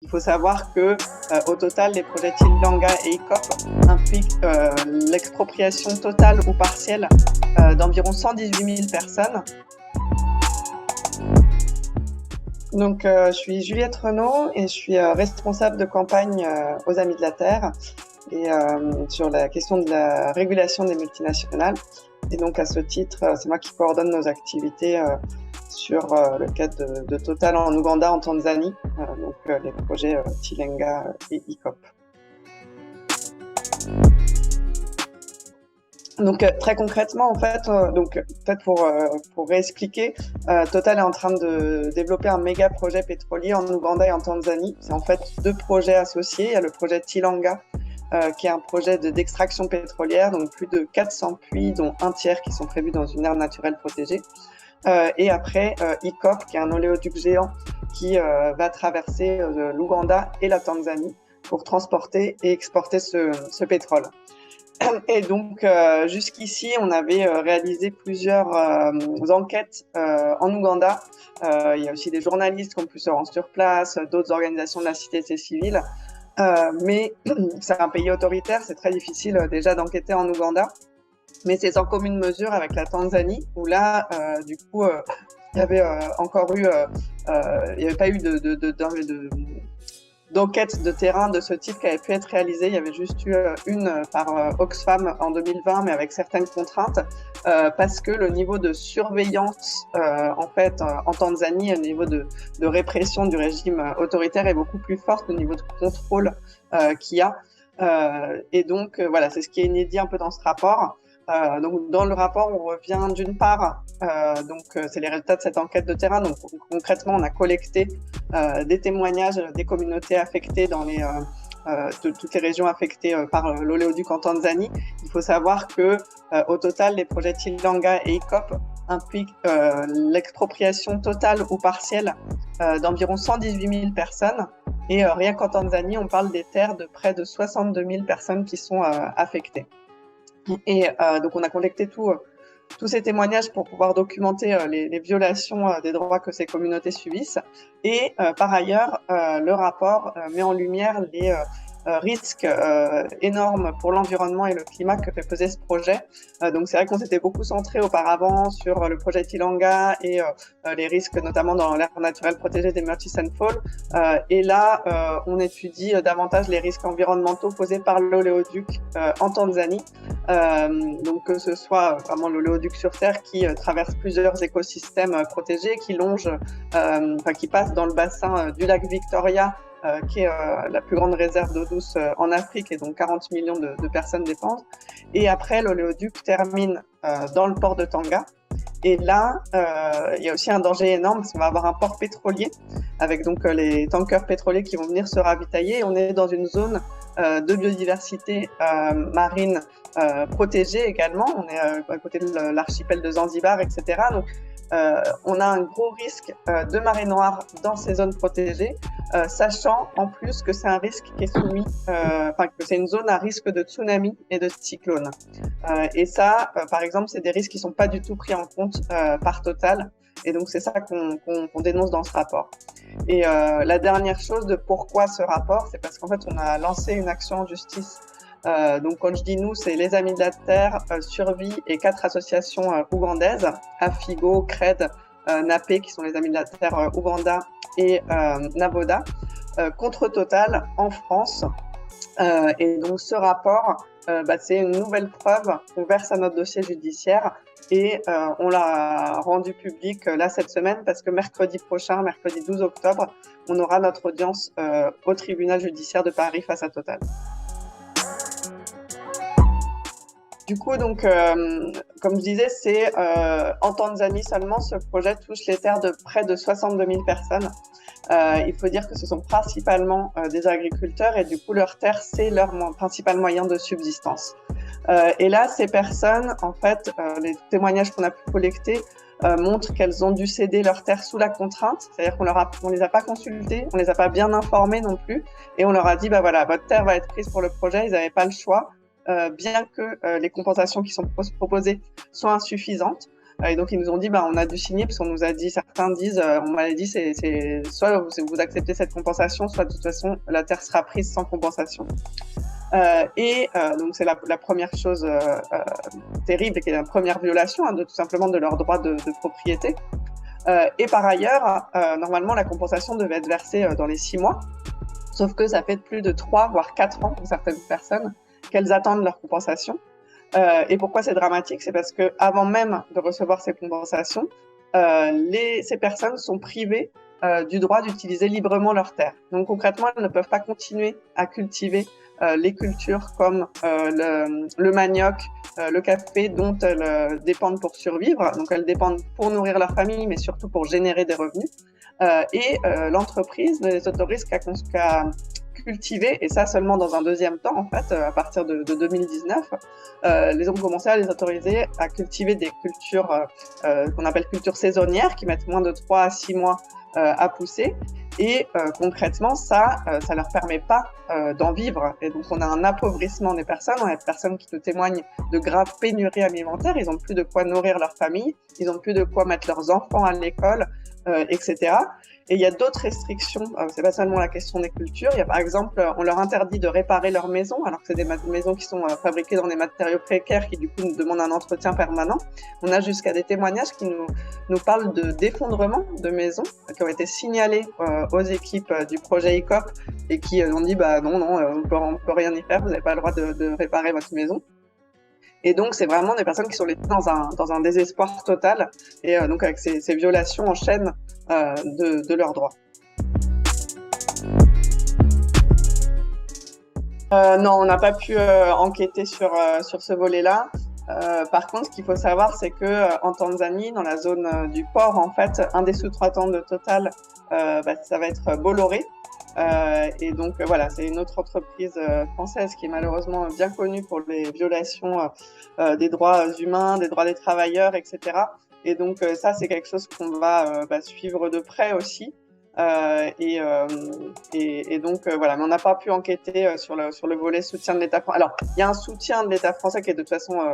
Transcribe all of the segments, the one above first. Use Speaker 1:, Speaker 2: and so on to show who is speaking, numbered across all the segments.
Speaker 1: Il faut savoir que au total, les projets Tilanga et ICOP impliquent l'expropriation totale ou partielle d'environ 118 000 personnes. Donc, je suis Juliette Renaud et je suis responsable de campagne aux Amis de la Terre et sur la question de la régulation des multinationales. Et donc, à ce titre, c'est moi qui coordonne nos activités sur le cadre de Total en Ouganda, en Tanzanie, donc les projets Tilenga et ICOP. Donc très concrètement, en fait, peut-être pour réexpliquer, Total est en train de développer un méga projet pétrolier en Ouganda et en Tanzanie. C'est en fait deux projets associés. Il y a le projet Tilanga, qui est un projet d'extraction pétrolière, donc plus de 400 puits, dont un tiers qui sont prévus dans une aire naturelle protégée. Et après, ICOP, qui est un oléoduc géant qui va traverser l'Ouganda et la Tanzanie pour transporter et exporter ce pétrole. Et donc, jusqu'ici, on avait réalisé plusieurs enquêtes en Ouganda. Il y a aussi des journalistes qui ont pu se rendre sur place, d'autres organisations de la société civile. Mais c'est un pays autoritaire, c'est très difficile déjà d'enquêter en Ouganda. Mais c'est en commune mesure avec la Tanzanie, où là, du coup, il y avait encore eu, il n'y avait pas eu d'enquête de terrain de ce type qui avait pu être réalisée. Il y avait juste eu une par Oxfam en 2020, mais avec certaines contraintes, parce que le niveau de surveillance, en fait, en Tanzanie, le niveau de répression du régime autoritaire est beaucoup plus fort que le niveau de contrôle qu'il y a. Et donc, voilà, c'est ce qui est inédit un peu dans ce rapport. Donc, dans le rapport, on revient d'une part, c'est les résultats de cette enquête de terrain. Donc, concrètement, on a collecté des témoignages des communautés affectées dans de toutes les régions affectées par l'oléoduc en Tanzanie. Il faut savoir que, au total, les projets Tilanga et ICOP impliquent l'expropriation totale ou partielle d'environ 118 000 personnes. Et rien qu'en Tanzanie, on parle des terres de près de 62 000 personnes qui sont affectées. Et donc, on a collecté tous ces témoignages pour pouvoir documenter les violations des droits que ces communautés subissent. Et par ailleurs, le rapport met en lumière les risques énormes pour l'environnement et le climat que fait peser ce projet. Donc c'est vrai qu'on s'était beaucoup centré auparavant sur le projet Tilanga et les risques notamment dans l'aire naturelle protégée des Murchison Falls. Et là, on étudie davantage les risques environnementaux posés par l'oléoduc en Tanzanie. Donc que ce soit vraiment l'oléoduc sur Terre qui traverse plusieurs écosystèmes protégés, qui passe dans le bassin du lac Victoria, qui est la plus grande réserve d'eau douce en Afrique, et donc 40 millions de personnes dépendent. Et après, l'oléoduc termine dans le port de Tanga. Et là, il y a aussi un danger énorme, parce qu'on va avoir un port pétrolier, avec donc les tankers pétroliers qui vont venir se ravitailler. On est dans une zone de biodiversité marine protégée également. On est à côté de l'archipel de Zanzibar, etc. Donc, on a un gros risque de marée noire dans ces zones protégées, sachant en plus que c'est un risque qui est soumis, que c'est une zone à risque de tsunami et de cyclone. Et ça, par exemple, c'est des risques qui sont pas du tout pris en compte par Total. Et donc, c'est ça qu'on dénonce dans ce rapport. Et la dernière chose de pourquoi ce rapport, c'est parce qu'en fait, on a lancé une action en justice. Donc, quand je dis nous, c'est les Amis de la Terre, Survie et 4 associations ougandaises, Afigo, CRED, NAPE, qui sont les Amis de la Terre Ouganda, et Navoda, contre Total en France. Et donc, ce rapport, c'est une nouvelle preuve qu'on verse à notre dossier judiciaire, et on l'a rendu public là cette semaine, parce que mercredi prochain, mercredi 12 octobre, on aura notre audience au tribunal judiciaire de Paris face à Total. Du coup, donc, comme je disais, c'est en Tanzanie seulement, ce projet touche les terres de près de 62 000 personnes. Il faut dire que ce sont principalement des agriculteurs, et du coup, leur terre, c'est leur principal moyen de subsistance. Et là, ces personnes, en fait, les témoignages qu'on a pu collecter montrent qu'elles ont dû céder leur terre sous la contrainte, c'est-à-dire qu'on les a pas consultées, on les a pas bien informées non plus, et on leur a dit, voilà, votre terre va être prise pour le projet, ils n'avaient pas le choix. Bien que les compensations qui sont proposées soient insuffisantes. Et donc ils nous ont dit, on a dû signer parce qu'on nous a dit, certains disent, on m'avait dit, c'est soit vous acceptez cette compensation, soit de toute façon la terre sera prise sans compensation. Donc c'est la première chose terrible et qui est la première violation tout simplement de leur droit de propriété. Et par ailleurs, normalement la compensation devait être versée dans les 6 mois, sauf que ça fait plus de 3 voire 4 ans pour certaines personnes qu'elles attendent leur compensation. Et pourquoi c'est dramatique? C'est parce que avant même de recevoir ces compensations, ces personnes sont privées du droit d'utiliser librement leurs terres. Donc concrètement, elles ne peuvent pas continuer à cultiver les cultures comme le manioc, le café dont elles dépendent pour survivre. Donc elles dépendent pour nourrir leur famille, mais surtout pour générer des revenus. L'entreprise ne les autorise qu'à cultiver, et ça seulement dans un deuxième temps, en fait, à partir de 2019, les ont commencé à les autoriser à cultiver des cultures qu'on appelle cultures saisonnières, qui mettent moins de 3 à 6 mois à pousser. Et concrètement, ça leur permet pas d'en vivre. Et donc, on a un appauvrissement des personnes. On a des personnes qui nous témoignent de graves pénuries alimentaires. Ils n'ont plus de quoi nourrir leur famille. Ils n'ont plus de quoi mettre leurs enfants à l'école, etc. Et il y a d'autres restrictions. C'est pas seulement la question des cultures. Il y a par exemple, on leur interdit de réparer leur maison, alors que c'est des maisons qui sont fabriquées dans des matériaux précaires qui du coup nous demandent un entretien permanent. On a jusqu'à des témoignages qui nous parlent d'effondrement de maisons qui ont été signalés aux équipes du projet ICOP et qui ont dit non, on peut rien y faire, vous n'avez pas le droit de réparer votre maison. Et donc, c'est vraiment des personnes qui sont laissées dans un désespoir total, et donc avec ces violations en chaîne de leurs droits. Non, on n'a pas pu enquêter sur ce volet-là. Par contre, ce qu'il faut savoir, c'est que en Tanzanie, dans la zone du port, en fait, un des sous-traitants de Total, ça va être Bolloré. Et donc voilà, c'est une autre entreprise française qui est malheureusement bien connue pour les violations des droits humains, des droits des travailleurs, etc. Et donc ça, c'est quelque chose qu'on va suivre de près aussi. Donc voilà, mais on n'a pas pu enquêter sur le volet soutien de l'État français. Alors, il y a un soutien de l'État français qui est de toute façon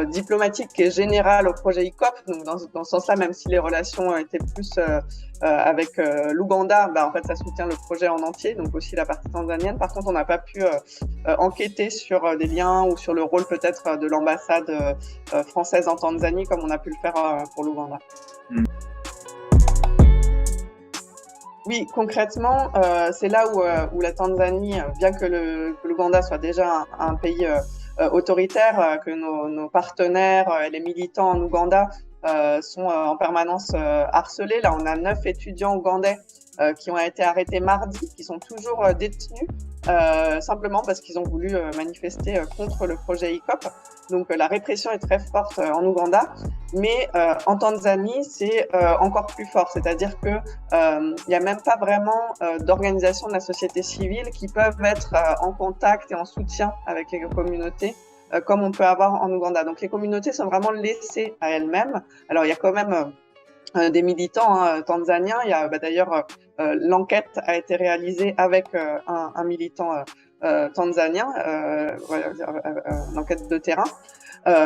Speaker 1: diplomatique, qui est général au projet ICOP. Donc dans ce sens-là, même si les relations étaient plus avec l'Ouganda, en fait, ça soutient le projet en entier, donc aussi la partie tanzanienne. Par contre, on n'a pas pu enquêter sur des liens ou sur le rôle peut-être de l'ambassade française en Tanzanie, comme on a pu le faire pour l'Ouganda. Oui, concrètement, c'est là où la Tanzanie, bien que l'Ouganda soit déjà un pays autoritaire, que nos partenaires et les militants en Ouganda sont en permanence harcelés. Là, on a 9 étudiants ougandais qui ont été arrêtés mardi, qui sont toujours détenus, simplement parce qu'ils ont voulu manifester contre le projet ICOP. Donc la répression est très forte en Ouganda, mais en Tanzanie, c'est encore plus fort. C'est-à-dire que il n'y a même pas vraiment d'organisations de la société civile qui peuvent être en contact et en soutien avec les communautés, comme on peut avoir en Ouganda. Donc les communautés sont vraiment laissées à elles-mêmes. Alors il y a quand même des militants tanzaniens. Il y a d'ailleurs l'enquête a été réalisée avec un militant tanzanien, l'enquête de terrain.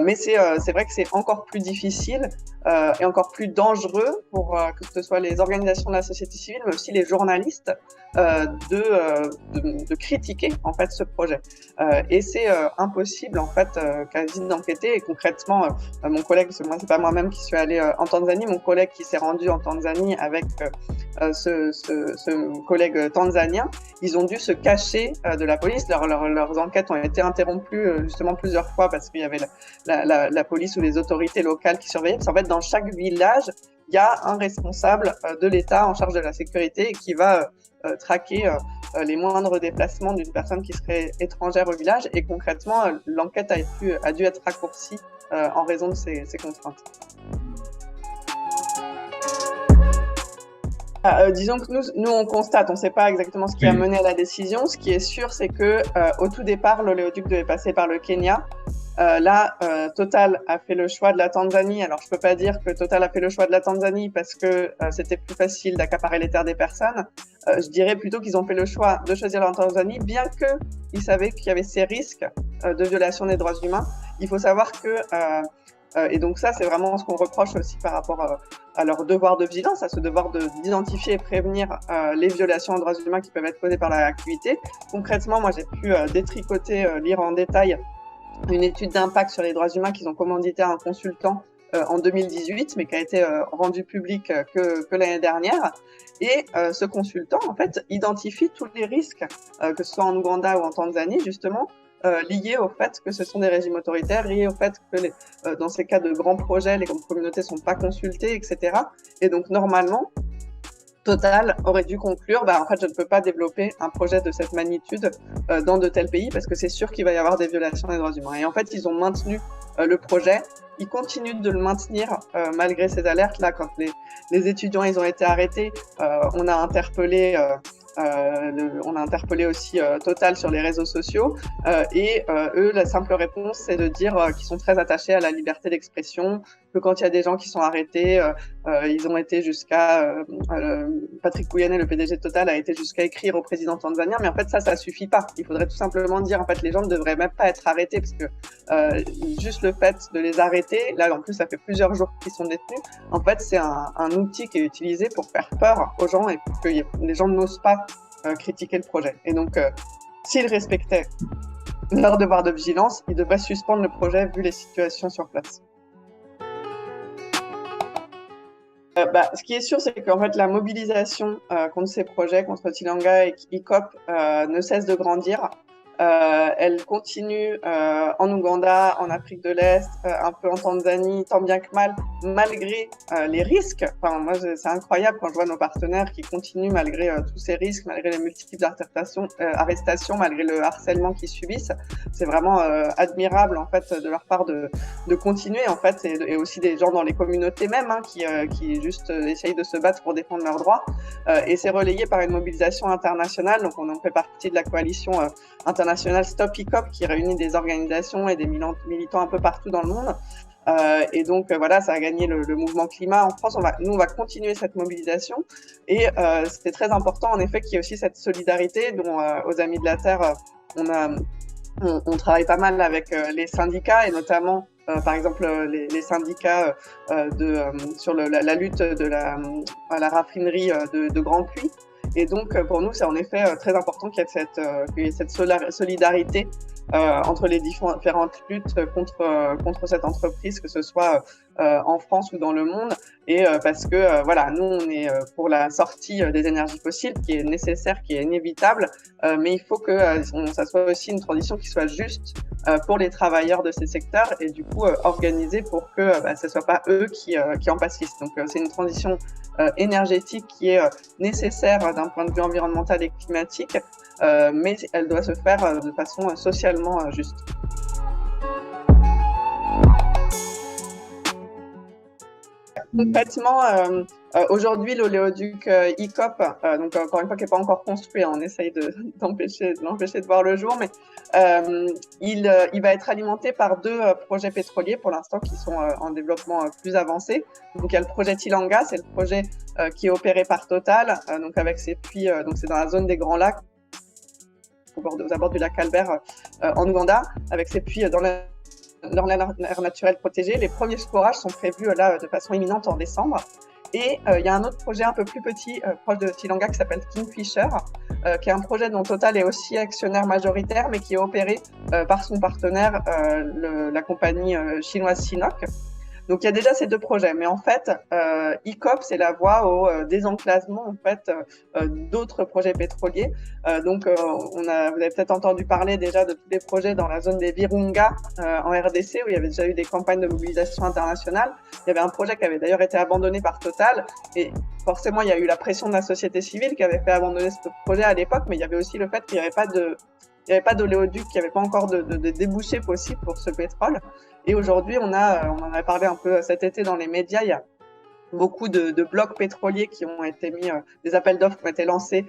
Speaker 1: Mais c'est vrai que c'est encore plus difficile et encore plus dangereux pour que ce soit les organisations de la société civile, mais aussi les journalistes, de critiquer en fait ce projet. Et c'est impossible en fait quasi d'enquêter. Et concrètement, mon collègue, parce que moi c'est pas moi-même qui suis allée en Tanzanie, mon collègue qui s'est rendu en Tanzanie avec ce collègue tanzanien, ils ont dû se cacher de la police. Leurs enquêtes ont été interrompues justement plusieurs fois parce qu'il y avait la police ou les autorités locales qui surveillaient. Parce qu'en fait, dans chaque village, il y a un responsable de l'État en charge de la sécurité et qui va traquer les moindres déplacements d'une personne qui serait étrangère au village. Et concrètement, l'enquête a dû être raccourcie en raison de ces contraintes. Disons que nous on constate, on ne sait pas exactement ce qui a mené à la décision. Ce qui est sûr, c'est que au tout départ, l'oléoduc devait passer par le Kenya. Là, Total a fait le choix de la Tanzanie. Alors, je peux pas dire que Total a fait le choix de la Tanzanie parce que c'était plus facile d'accaparer les terres des personnes. Je dirais plutôt qu'ils ont fait le choix de choisir la Tanzanie, bien qu'ils savaient qu'il y avait ces risques de violation des droits humains. Il faut savoir que Et donc ça, c'est vraiment ce qu'on reproche aussi par rapport à leur devoir de vigilance, à ce devoir d'identifier et prévenir les violations aux droits humains qui peuvent être causées par l'activité. Concrètement, moi, j'ai pu détricoter, lire en détail une étude d'impact sur les droits humains qu'ils ont commandité à un consultant en 2018, mais qui a été rendu public que l'année dernière. Et ce consultant, en fait, identifie tous les risques, que ce soit en Ouganda ou en Tanzanie, justement, liés au fait que ce sont des régimes autoritaires, liés au fait que dans ces cas de grands projets, les grandes communautés ne sont pas consultées, etc. Et donc, normalement, Total aurait dû conclure, en fait, je ne peux pas développer un projet de cette magnitude dans de tels pays parce que c'est sûr qu'il va y avoir des violations des droits humains. Et en fait, ils ont maintenu le projet. Ils continuent de le maintenir malgré ces alertes. Là, quand les étudiants ils ont été arrêtés, on a interpellé aussi Total sur les réseaux sociaux et eux, la simple réponse, c'est de dire qu'ils sont très attachés à la liberté d'expression, que quand il y a des gens qui sont arrêtés, ils ont été jusqu'à Patrick Pouyanné, le PDG de Total, a été jusqu'à écrire au président tanzanien, mais en fait ça suffit pas. Il faudrait tout simplement dire en fait les gens ne devraient même pas être arrêtés parce que juste le fait de les arrêter, là en plus ça fait plusieurs jours qu'ils sont détenus, en fait c'est un outil qui est utilisé pour faire peur aux gens et pour que les gens n'osent pas critiquer le projet. Et donc s'ils respectaient leur devoir de vigilance, ils devraient suspendre le projet vu les situations sur place. Ce qui est sûr, c'est qu'en fait, la mobilisation contre ces projets, contre Tilanga et ICOP, ne cesse de grandir. Elle continue en Ouganda, en Afrique de l'Est, un peu en Tanzanie, tant bien que mal, malgré les risques. Enfin, moi, c'est incroyable quand je vois nos partenaires qui continuent malgré tous ces risques, malgré les multiples arrestations, malgré le harcèlement qu'ils subissent. C'est vraiment admirable en fait de leur part de continuer en fait, et aussi des gens dans les communautés même qui juste essayent de se battre pour défendre leurs droits. Et c'est relayé par une mobilisation internationale. Donc, on en fait partie de la coalition internationale Stop ICOP qui réunit des organisations et des militants un peu partout dans le monde. Et donc voilà, ça a gagné le mouvement climat en France. Nous, on va continuer cette mobilisation et c'était très important en effet qu'il y ait aussi cette solidarité dont aux Amis de la Terre, on travaille pas mal avec les syndicats et notamment par exemple les syndicats sur la lutte de la raffinerie de Grand Puy. Et donc, pour nous, c'est en effet très important qu'il y ait cette solidarité entre les différentes luttes contre cette entreprise, que ce soit en France ou dans le monde. Et parce que, voilà, nous, on est pour la sortie des énergies fossiles, qui est nécessaire, qui est inévitable, mais il faut que ça soit aussi une transition qui soit juste pour les travailleurs de ces secteurs et du coup organisée pour que ce ne soit pas eux qui en pâtissent. Donc, c'est une transition énergétique qui est nécessaire d'un point de vue environnemental et climatique, mais elle doit se faire de façon socialement juste. Concrètement, aujourd'hui, l'oléoduc ICOP, donc encore une fois, qui n'est pas encore construit, on essaye de l'empêcher de voir le jour, mais il va être alimenté par deux projets pétroliers pour l'instant qui sont en développement plus avancé. Donc il y a le projet Tilanga, c'est le projet qui est opéré par Total, donc avec ses puits, donc c'est dans la zone des Grands Lacs, aux abords du lac Albert en Ouganda, avec ses puits dans leur aire naturelle protégée. Les premiers forages sont prévus là de façon imminente en décembre. Et il y a un autre projet un peu plus petit, proche de Tilanga, qui s'appelle Kingfisher, qui est un projet dont Total est aussi actionnaire majoritaire, mais qui est opéré par son partenaire, la compagnie chinoise Sinopec. Donc il y a déjà ces deux projets, mais en fait, ICOP, c'est la voie au désenclavement en fait d'autres projets pétroliers. Donc vous avez peut-être entendu parler déjà de tous les projets dans la zone des Virunga en RDC, où il y avait déjà eu des campagnes de mobilisation internationale. Il y avait un projet qui avait d'ailleurs été abandonné par Total, et forcément il y a eu la pression de la société civile qui avait fait abandonner ce projet à l'époque, mais il y avait aussi le fait qu'il n'y avait pas d'oléoduc, qu'il n'y avait pas encore de débouchés possibles pour ce pétrole. Et aujourd'hui, on en a parlé un peu cet été dans les médias, il y a beaucoup de blocs pétroliers qui ont été mis, des appels d'offres qui ont été lancés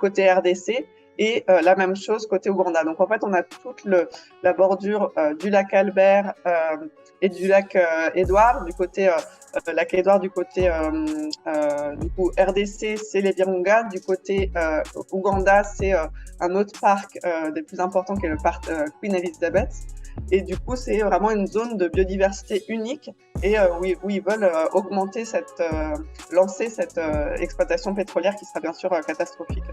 Speaker 1: côté RDC, et la même chose côté Ouganda. Donc en fait, on a toute la bordure du lac Albert et du lac Édouard, du côté lac Édouard, du côté du coup RDC, c'est les Virunga, du côté Ouganda, c'est un autre parc des plus importants qui est le parc Queen Elizabeth. Et du coup, c'est vraiment une zone de biodiversité unique et où ils veulent lancer cette exploitation pétrolière qui sera bien sûr catastrophique.